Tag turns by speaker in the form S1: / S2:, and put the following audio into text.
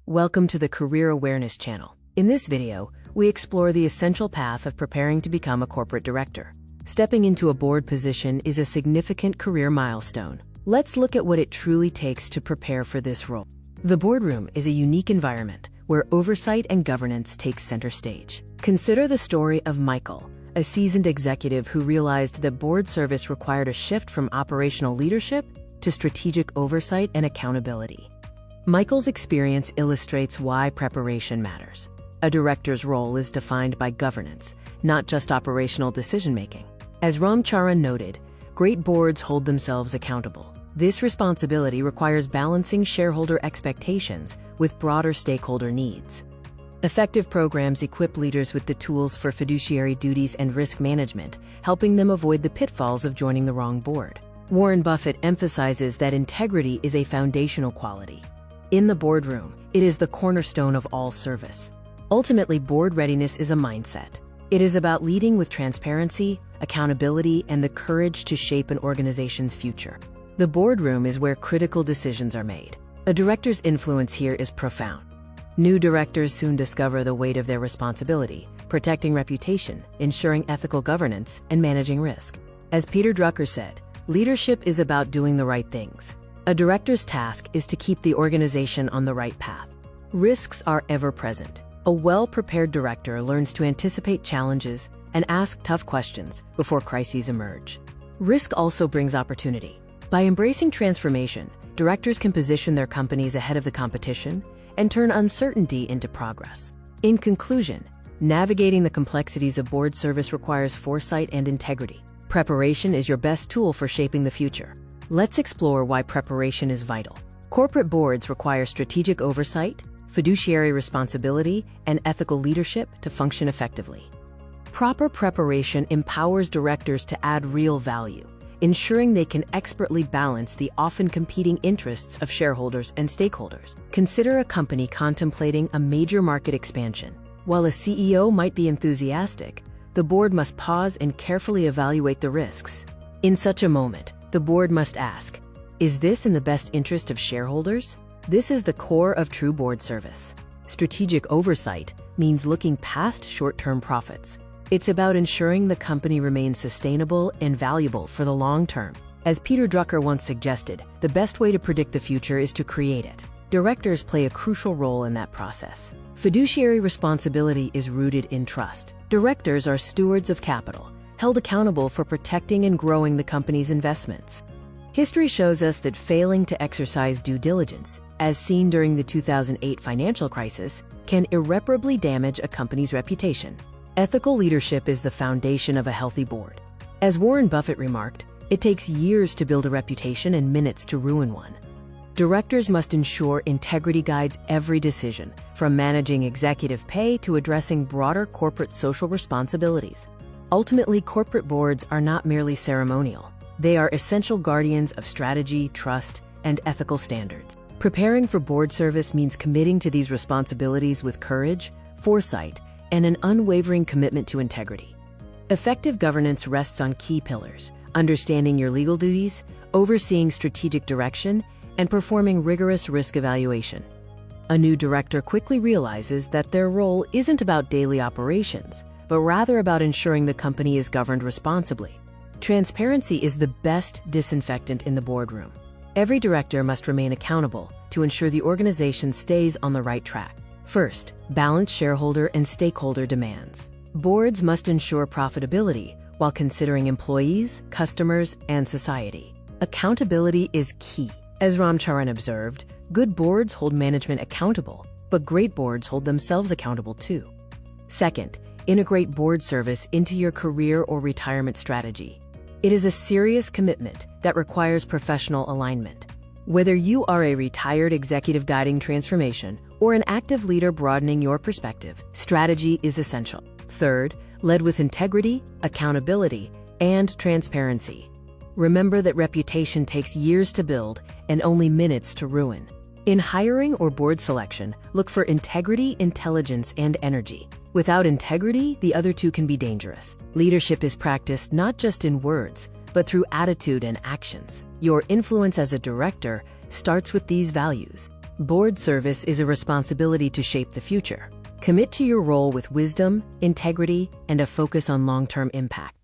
S1: Welcome to the Career Awareness channel. In this video, we explore the essential path of preparing to become a corporate director. Stepping into a board position is a significant career milestone. Let's look at what it truly takes to prepare for this role. The boardroom is a unique environment where oversight and governance take center stage. Consider the story of Michael, a seasoned executive who realized that board service required a shift from operational leadership to strategic oversight and accountability. Michael's experience illustrates why preparation matters. A director's role is defined by governance, not just operational decision-making. As Ram Charan noted, great boards hold themselves accountable. This responsibility requires balancing shareholder expectations with broader stakeholder needs. Effective programs equip leaders with the tools for fiduciary duties and risk management, helping them avoid the pitfalls of joining the wrong board. Warren Buffett emphasizes that integrity is a foundational quality. In the boardroom, it is the cornerstone of all service. Ultimately, board readiness is a mindset. It is about leading with transparency, accountability, and the courage to shape an organization's future. The boardroom is where critical decisions are made. A director's influence here is profound. New directors soon discover the weight of their responsibility, protecting reputation, ensuring ethical governance, and managing risk. As Peter Drucker said, leadership is about doing the right things. A director's task is to keep the organization on the right path. Risks are ever present. A well-prepared director learns to anticipate challenges and ask tough questions before crises emerge. Risk also brings opportunity. By embracing transformation, directors can position their companies ahead of the competition and turn uncertainty into progress. In conclusion, navigating the complexities of board service requires foresight and integrity. Preparation is your best tool for shaping the future. Let's explore why preparation is vital. Corporate boards require strategic oversight, fiduciary responsibility, and ethical leadership to function effectively. Proper preparation empowers directors to add real value, ensuring they can expertly balance the often competing interests of shareholders and stakeholders. Consider a company contemplating a major market expansion. While a CEO might be enthusiastic, the board must pause and carefully evaluate the risks. In such a moment, the board must ask, is this in the best interest of shareholders? This is the core of true board service. Strategic oversight means looking past short-term profits. It's about ensuring the company remains sustainable and valuable for the long term. As Peter Drucker once suggested, the best way to predict the future is to create it. Directors play a crucial role in that process. Fiduciary responsibility is rooted in trust. Directors are stewards of capital, held accountable for protecting and growing the company's investments. History shows us that failing to exercise due diligence, as seen during the 2008 financial crisis, can irreparably damage a company's reputation. Ethical leadership is the foundation of a healthy board. As Warren Buffett remarked, it takes years to build a reputation and minutes to ruin one. Directors must ensure integrity guides every decision, from managing executive pay to addressing broader corporate social responsibilities. Ultimately, corporate boards are not merely ceremonial. They are essential guardians of strategy, trust, and ethical standards. Preparing for board service means committing to these responsibilities with courage, foresight, and an unwavering commitment to integrity. Effective governance rests on key pillars: understanding your legal duties, overseeing strategic direction, and performing rigorous risk evaluation. A new director quickly realizes that their role isn't about daily operations, but rather about ensuring the company is governed responsibly. Transparency is the best disinfectant in the boardroom. Every director must remain accountable to ensure the organization stays on the right track. First, balance shareholder and stakeholder demands. Boards must ensure profitability while considering employees, customers, and society. Accountability is key. As Ram Charan observed, good boards hold management accountable, but great boards hold themselves accountable too. Second, integrate board service into your career or retirement strategy. It is a serious commitment that requires professional alignment. Whether you are a retired executive guiding transformation or an active leader broadening your perspective, strategy is essential. Third, lead with integrity, accountability, and transparency. Remember that reputation takes years to build and only minutes to ruin. In hiring or board selection, look for integrity, intelligence, and energy. Without integrity, the other two can be dangerous. Leadership is practiced not just in words, but through attitude and actions. Your influence as a director starts with these values. Board service is a responsibility to shape the future. Commit to your role with wisdom, integrity, and a focus on long-term impact.